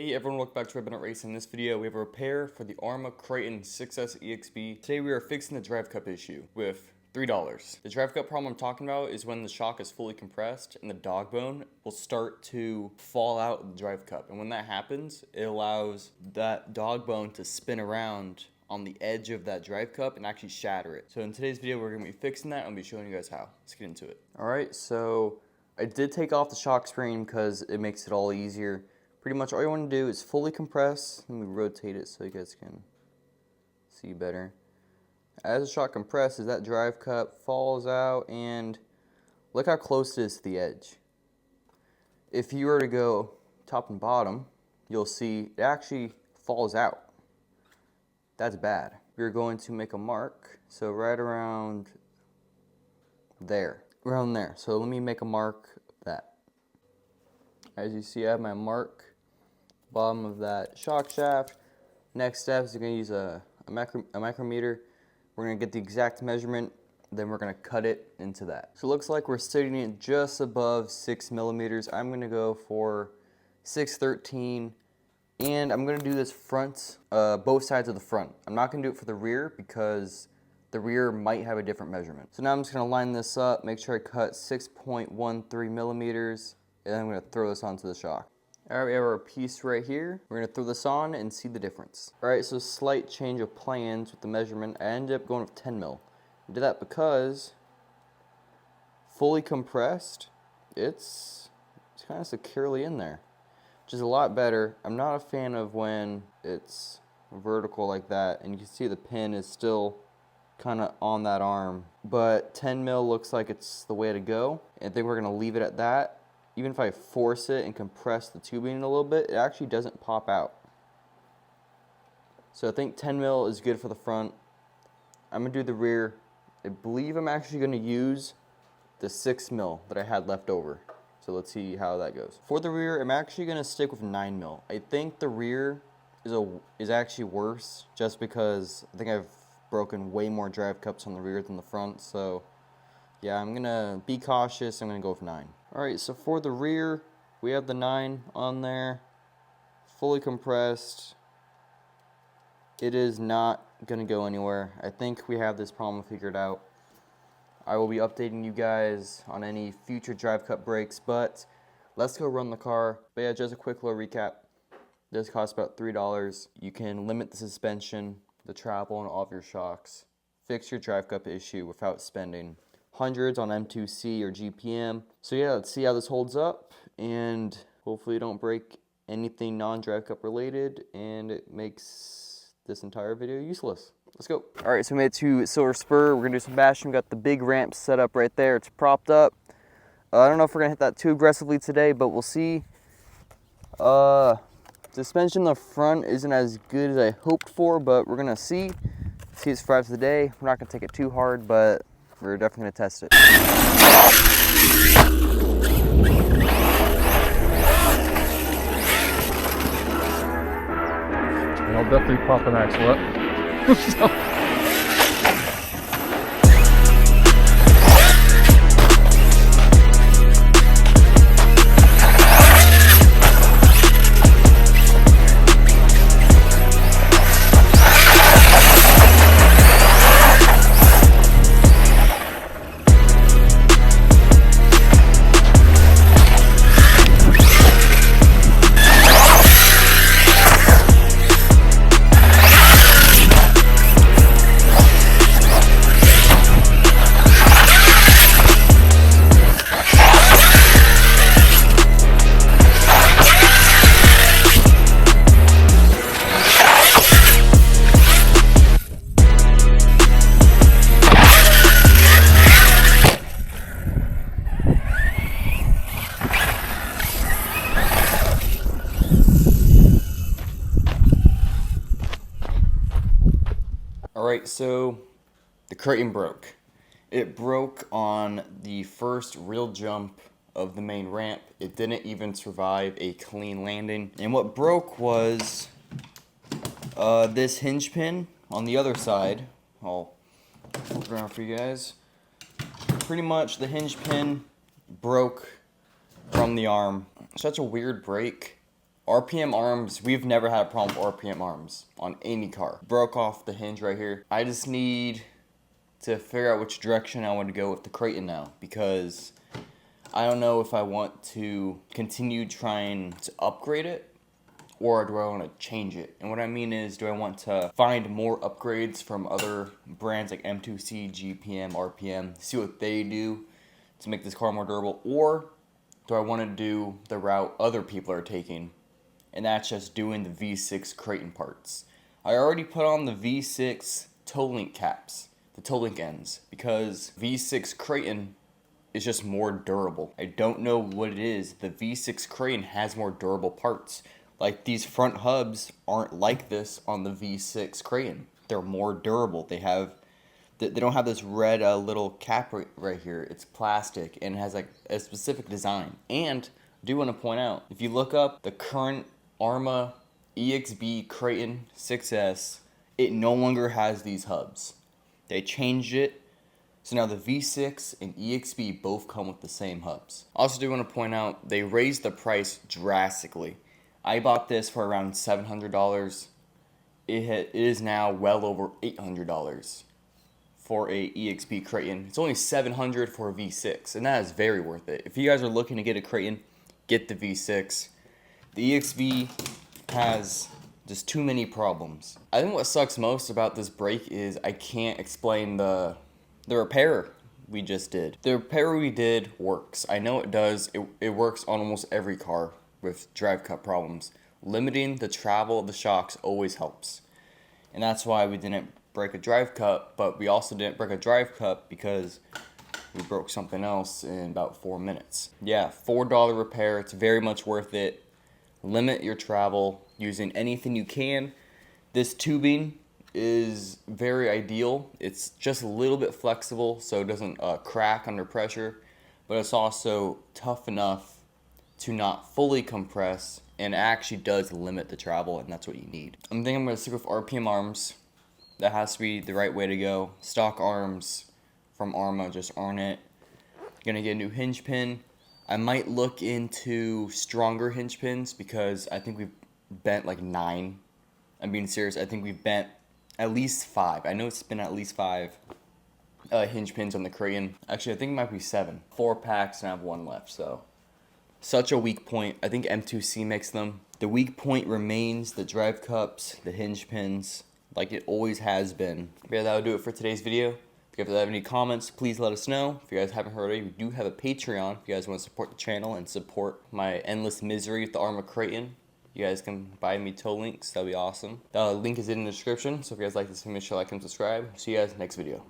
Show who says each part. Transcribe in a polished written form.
Speaker 1: Hey everyone, welcome back to Redbanditracing. In this video, we have a repair for the Arrma Kraton 6S EXB. Today we are fixing the drive cup issue with $3. The drive cup problem I'm talking about is when the shock is fully compressed and the dog bone will start to fall out of the drive cup. And when that happens, it allows that dog bone to spin around on the edge of that drive cup and actually shatter it. So in today's video, we're going to be fixing that and I'll be showing you guys how. Let's get into it. Alright, so I did take off the shock spring because it makes it all easier. Pretty much all you want to do is fully compress. Let me rotate it so you guys can see better. As the shock compresses, that drive cup falls out, and look how close it is to the edge. If you were to go top and bottom, you'll see it actually falls out. That's bad. We're going to make a mark, so right around there. Around there. So let me make a mark of that. As you see, I have my mark, bottom of that shock shaft. Next step is you're going to use a micrometer. We're going to get the exact measurement, then we're going to cut it into that. So it looks like we're sitting it just above 6 millimeters. I'm going to go for 6/13, and I'm going to do this front, both sides of the front. I'm not going to do it for the rear because the rear might have a different measurement. So now I'm just going to line this up, make sure I cut 6.13 millimeters. And then I'm going to throw this onto the shock. Alright, we have our piece right here. We're going to throw this on and see the difference. Alright, so slight change of plans with the measurement. I ended up going with 10 mil. I did that because fully compressed, it's kind of securely in there, which is a lot better. I'm not a fan of when it's vertical like that, and you can see the pin is still kind of on that arm. But 10 mil looks like it's the way to go. I think we're going to leave it at that. Even if I force it and compress the tubing a little bit, it actually doesn't pop out. So I think 10 mil is good for the front. I'm going to do the rear. I believe I'm actually going to use the 6 mil that I had left over. So let's see how that goes. For the rear, I'm actually going to stick with 9 mil. I think the rear is actually worse just because I think I've broken way more drive cups on the rear than the front. So yeah, I'm going to be cautious. I'm going to go with 9. Alright, so for the rear, we have the 9 on there, fully compressed. It is not going to go anywhere. I think we have this problem figured out. I will be updating you guys on any future drive cup breaks, but let's go run the car. But yeah, just a quick little recap. This costs about $3. You can limit the suspension, the travel, and all of your shocks. Fix your drive cup issue without spending hundreds on M2C or GPM. So yeah, let's see how this holds up, and hopefully you don't break anything non-drive cup related and it makes this entire video useless. Let's go. Alright, so we made it to Silver Spur. We're gonna do some bashing. We got the big ramp set up right there. It's propped up. I don't know if we're gonna hit that too aggressively today, but we'll see. Suspension in the front isn't as good as I hoped for, but we're gonna see. See it survives the day. We're not gonna take it too hard, but we're definitely going to test it.
Speaker 2: And I'll definitely pop an axle up.
Speaker 1: Alright, so the Kraton broke. It broke on the first real jump of the main ramp. It didn't even survive a clean landing. And what broke was this hinge pin on the other side. I'll flip it around for you guys. Pretty much the hinge pin broke from the arm. Such a weird break. RPM arms, we've never had a problem with RPM arms on any car. Broke off the hinge right here. I just need to figure out which direction I want to go with the Kraton now, because I don't know if I want to continue trying to upgrade it or do I want to change it. And what I mean is, do I want to find more upgrades from other brands like M2C, GPM, RPM, see what they do to make this car more durable, or do I want to do the route other people are taking, and that's just doing the V6 Kraton parts. I already put on the V6 toe link caps, the toe link ends, because V6 Kraton is just more durable. I don't know what it is. The V6 Kraton has more durable parts. Like, these front hubs aren't like this on the V6 Kraton. They're more durable. They don't have this red little cap right here. It's plastic and it has like a specific design. And I do want to point out, if you look up the current Arrma EXB Kraton 6S, it no longer has these hubs. They changed it. So now the V6 and EXB both come with the same hubs. Also do want to point out, they raised the price drastically. I bought this for around $700. It is now well over $800 for a EXB Kraton. It's only $700 for a V6, and that is very worth it. If you guys are looking to get a Kraton, get the V6. The EXB has just too many problems. I think what sucks most about this brake is I can't explain the repair we just did. The repair we did works. I know it does. It works on almost every car with drive cup problems. Limiting the travel of the shocks always helps. And that's why we didn't break a drive cup, but we also didn't break a drive cup because we broke something else in about 4 minutes. Yeah, $4 repair, it's very much worth it. Limit your travel using anything you can. This tubing is very ideal. It's just a little bit flexible so it doesn't crack under pressure, but it's also tough enough to not fully compress, and actually does limit the travel, and that's what you need. I'm thinking I'm going to stick with RPM arms. That has to be the right way to go. Stock arms from Arrma just aren't it. Gonna get a new hinge pin. I might look into stronger hinge pins because I think we've bent like 9. I'm being serious. I think we've bent at least 5. I know it's been at least 5 hinge pins on the Kraton. Actually, I think it might be 7. 4 packs and I have 1 left, so. Such a weak point. I think M2C makes them. The weak point remains the drive cups, the hinge pins, like it always has been. But yeah, that'll do it for today's video. If you guys have any comments, please let us know. If you guys haven't heard already, we do have a Patreon. If you guys want to support the channel and support my endless misery with the Arrma Kraton, you guys can buy me toe links. That'll be awesome. The link is in the description. So if you guys like this, make sure to like and subscribe. See you guys next video.